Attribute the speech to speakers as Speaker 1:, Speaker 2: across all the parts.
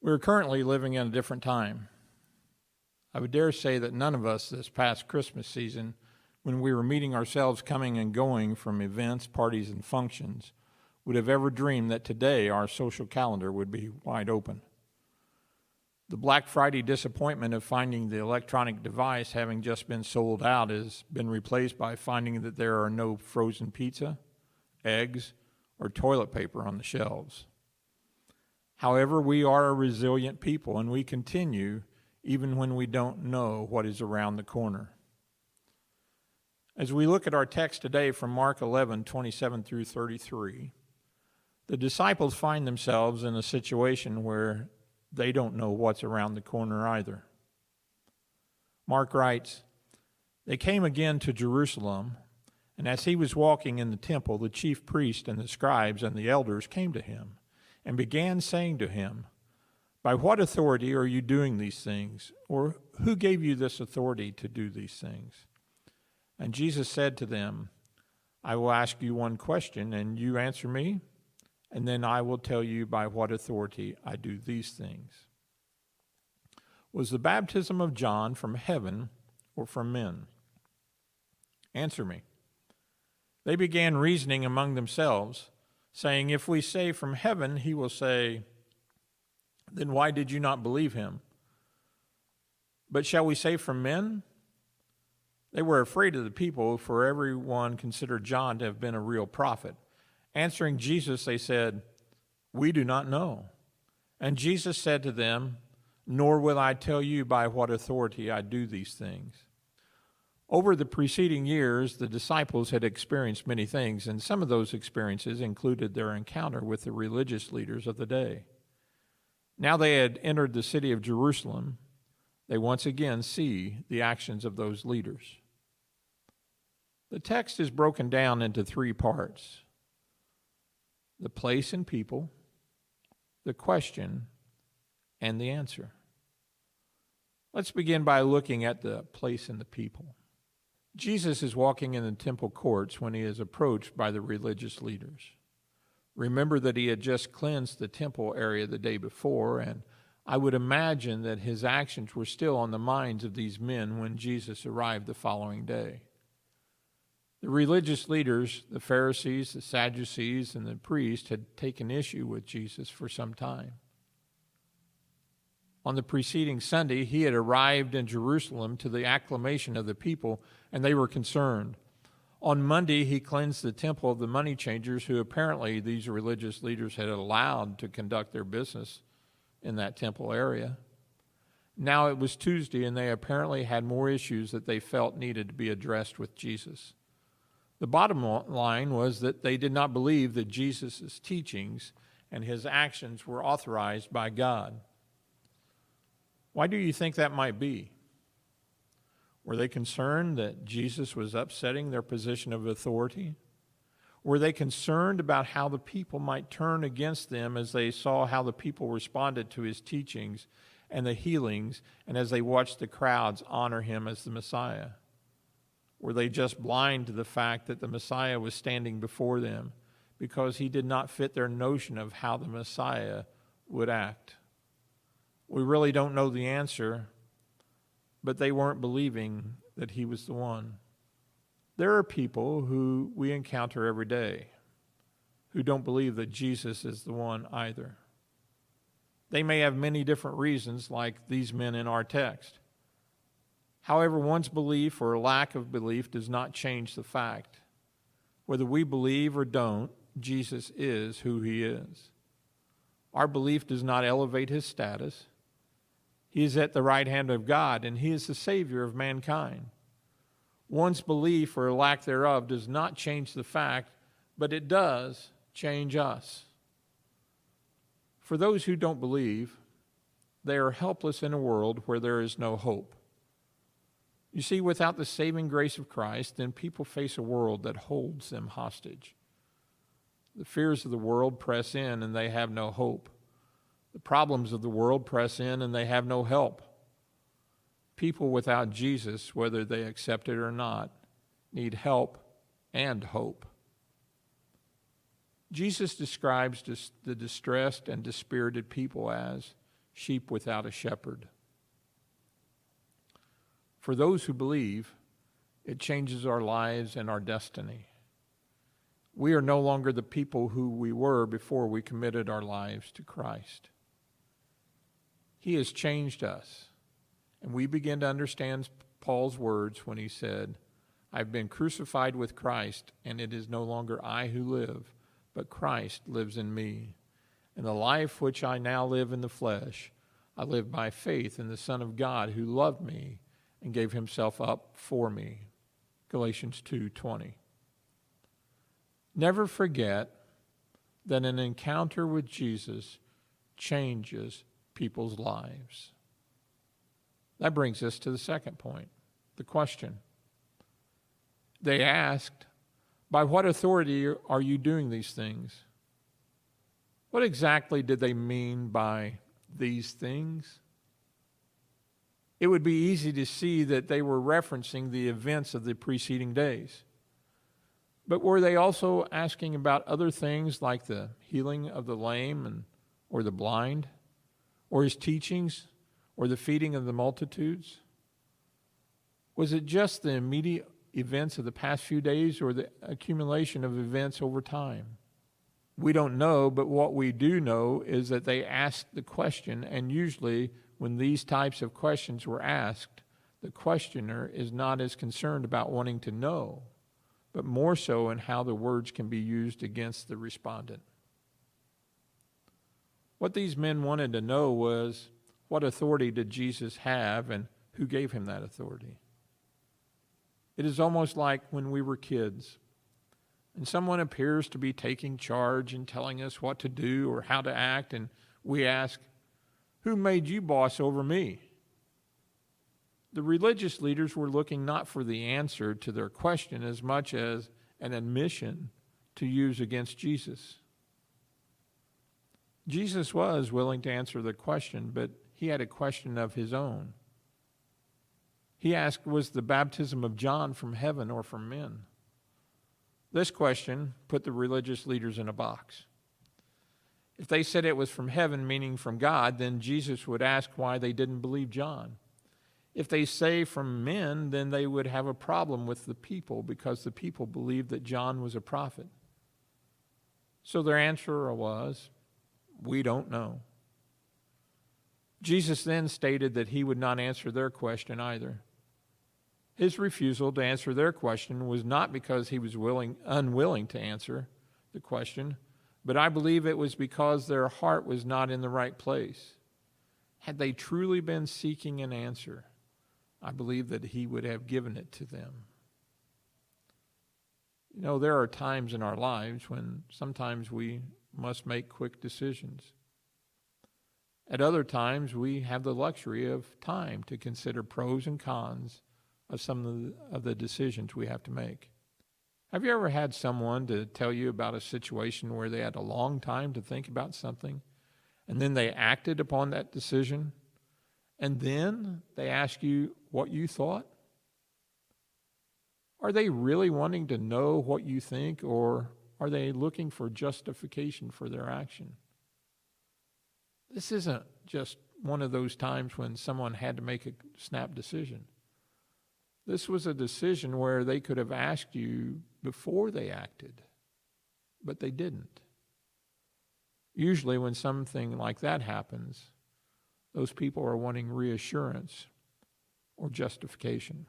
Speaker 1: We're currently living in a different time. I would dare say that none of us this past Christmas season, when we were meeting ourselves coming and going from events, parties, and functions, would have ever dreamed that today our social calendar would be wide open. The Black Friday disappointment of finding the electronic device having just been sold out has been replaced by finding that there are no frozen pizza, eggs, or toilet paper on the shelves. However, we are a resilient people, and we continue even when we don't know what is around the corner. As we look at our text today from Mark 11, 27 through 33, the disciples find themselves in a situation where they don't know what's around the corner either. Mark writes, "They came again to Jerusalem, and as he was walking in the temple, the chief priests and the scribes and the elders came to him and began saying to him, 'By what authority are you doing these things? Or who gave you this authority to do these things?' And Jesus said to them, 'I will ask you one question, and you answer me, and then I will tell you by what authority I do these things. Was the baptism of John from heaven or from men? Answer me.' They began reasoning among themselves, saying, 'If we say from heaven, he will say, then why did you not believe him? But shall we say from men?' They were afraid of the people, for everyone considered John to have been a real prophet. Answering Jesus, they said, 'We do not know.' And Jesus said to them, 'Nor will I tell you by what authority I do these things.'" Over the preceding years, the disciples had experienced many things, and some of those experiences included their encounter with the religious leaders of the day. Now they had entered the city of Jerusalem. They once again see the actions of those leaders. The text is broken down into three parts: the place and people, the question, and the answer. Let's begin by looking at the place and the people. Jesus is walking in the temple courts when he is approached by the religious leaders. Remember that he had just cleansed the temple area the day before, and I would imagine that his actions were still on the minds of these men when Jesus arrived the following day. The religious leaders, the Pharisees, the Sadducees, and the priests had taken issue with Jesus for some time. On the preceding Sunday, he had arrived in Jerusalem to the acclamation of the people, and they were concerned. On Monday, he cleansed the temple of the money changers, who apparently these religious leaders had allowed to conduct their business in that temple area. Now it was Tuesday, and they apparently had more issues that they felt needed to be addressed with Jesus. The bottom line was that they did not believe that Jesus' teachings and his actions were authorized by God. Why do you think that might be? Were they concerned that Jesus was upsetting their position of authority? Were they concerned about how the people might turn against them as they saw how the people responded to his teachings and the healings, and as they watched the crowds honor him as the Messiah? Were they just blind to the fact that the Messiah was standing before them because he did not fit their notion of how the Messiah would act? We really don't know the answer, but they weren't believing that he was the one. There are people who we encounter every day who don't believe that Jesus is the one either. They may have many different reasons, like these men in our text. However, one's belief or lack of belief does not change the fact. Whether we believe or don't, Jesus is who he is. Our belief does not elevate his status. He is at the right hand of God, and he is the Savior of mankind. One's belief or lack thereof does not change the fact, but it does change us. For those who don't believe, they are helpless in a world where there is no hope. You see, without the saving grace of Christ, then people face a world that holds them hostage. The fears of the world press in, and they have no hope. The problems of the world press in, and they have no help. People without Jesus, whether they accept it or not, need help and hope. Jesus describes the distressed and dispirited people as sheep without a shepherd. For those who believe, it changes our lives and our destiny. We are no longer the people who we were before we committed our lives to Christ. He has changed us, and we begin to understand Paul's words when he said, I've been crucified with Christ, and it is no longer I who live, but Christ lives in me. And the life which I now live in the flesh, I live by faith in the Son of God who loved me and gave himself up for me. Galatians 2:20. Never forget that an encounter with Jesus changes people's lives. That brings us to the second point, the question. They asked, by what authority are you doing these things? What exactly did they mean by these things? It would be easy to see that they were referencing the events of the preceding days. But were they also asking about other things like the healing of the lame or the blind, or his teachings, or the feeding of the multitudes? Was it just the immediate events of the past few days or the accumulation of events over time? We don't know, but what we do know is that they asked the question, and usually when these types of questions were asked, the questioner is not as concerned about wanting to know, but more so in how the words can be used against the respondent. What these men wanted to know was, what authority did Jesus have and who gave him that authority? It is almost like when we were kids and someone appears to be taking charge and telling us what to do or how to act, and we ask, who made you boss over me? The religious leaders were looking not for the answer to their question as much as an admission to use against Jesus. Jesus was willing to answer the question, but he had a question of his own. He asked, was the baptism of John from heaven or from men? This question put the religious leaders in a box. If they said it was from heaven, meaning from God, then Jesus would ask why they didn't believe John. If they say from men, then they would have a problem with the people because the people believed that John was a prophet. So their answer was, we don't know. Jesus then stated that he would not answer their question either. His refusal to answer their question was not because he was unwilling to answer the question, but I believe it was because their heart was not in the right place. Had they truly been seeking an answer, I believe that he would have given it to them. You know, there are times in our lives when sometimes we must make quick decisions. At other times, we have the luxury of time to consider pros and cons of some of the decisions we have to make. Have you ever had someone to tell you about a situation where they had a long time to think about something, and then they acted upon that decision, and then they ask you what you thought? Are they really wanting to know what you think, or are they looking for justification for their action? This isn't just one of those times when someone had to make a snap decision. This was a decision where they could have asked you before they acted, but they didn't. Usually when something like that happens, those people are wanting reassurance or justification.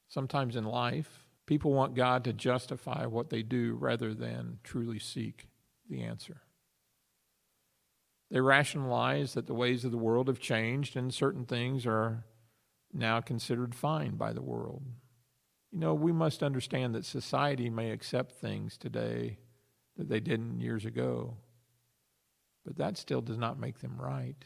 Speaker 1: Sometimes in life, people want God to justify what they do rather than truly seek the answer. They rationalize that the ways of the world have changed and certain things are now considered fine by the world. You know, we must understand that society may accept things today that they didn't years ago, but that still does not make them right.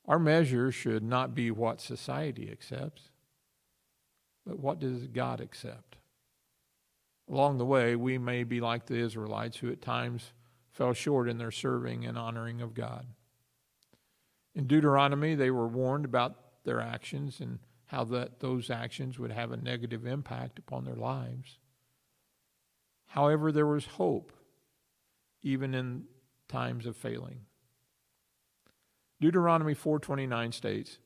Speaker 1: Our measure should not be what society accepts, but what does God accept? Along the way, we may be like the Israelites who at times fell short in their serving and honoring of God. In Deuteronomy, they were warned about their actions and how those actions would have a negative impact upon their lives. However, there was hope, even in times of failing. Deuteronomy 4:29 states,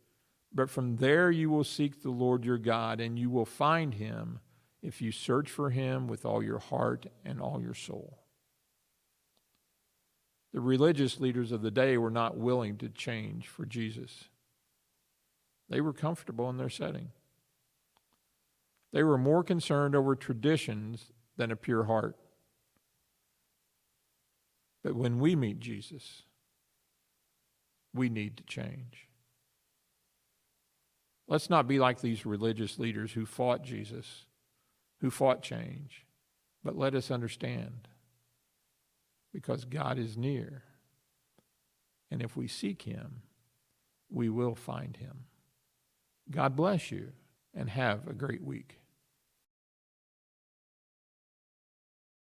Speaker 1: "But from there you will seek the Lord your God, and you will find him if you search for him with all your heart and all your soul." The religious leaders of the day were not willing to change for Jesus. They were comfortable in their setting. They were more concerned over traditions than a pure heart. But when we meet Jesus, we need to change. Let's not be like these religious leaders who fought Jesus, who fought change, but let us understand, because God is near, and if we seek him, we will find him. God bless you, and have a great week.